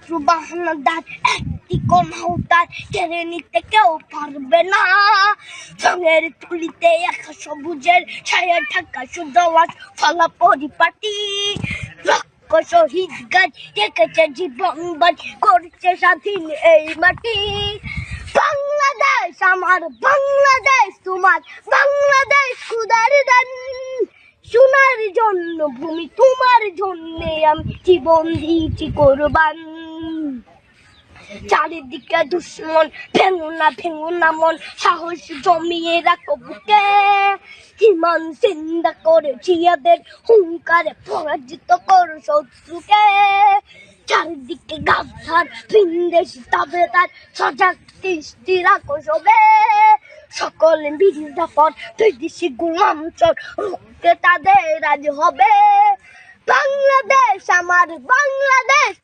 শত্রু বাহানাদার একটি কণাও কেড়ে নিতে কেউ পারবে না। রঙের তুলিতে একা সবুজের ছায়া ঢাকা সুজলাস ফলা পরিপাটি। লক্ষ শহীদ গাছ রেখেছে জীবন বাজ করছে স্বাধীন এই মাটি। বাংলাদেশ আমার, বাংলাদেশ তোমার, বাংলাদেশ খুদার দান। সোনার জন্য ভূমি তোমার জন্য আমি জীবন দিয়েছি কোরবান। চারিদিকে দুশ্মন, ভেঙো না মন, সাহস জমিয়ে রাখো বুকে। হিমান চিন্তা করেছি এদের হুঙ্কারে পরাজিত করো শত্রুকে। চারিদিকে গাছার ভিনদেশি তবে তার সজাগ দৃষ্টি রাখো সবে। সকল বিরুদ্ধাপর বিদেশি গোলাম চোর রুখতে তাদের আজ হবে। বাংলাদেশ আমার, বাংলাদেশ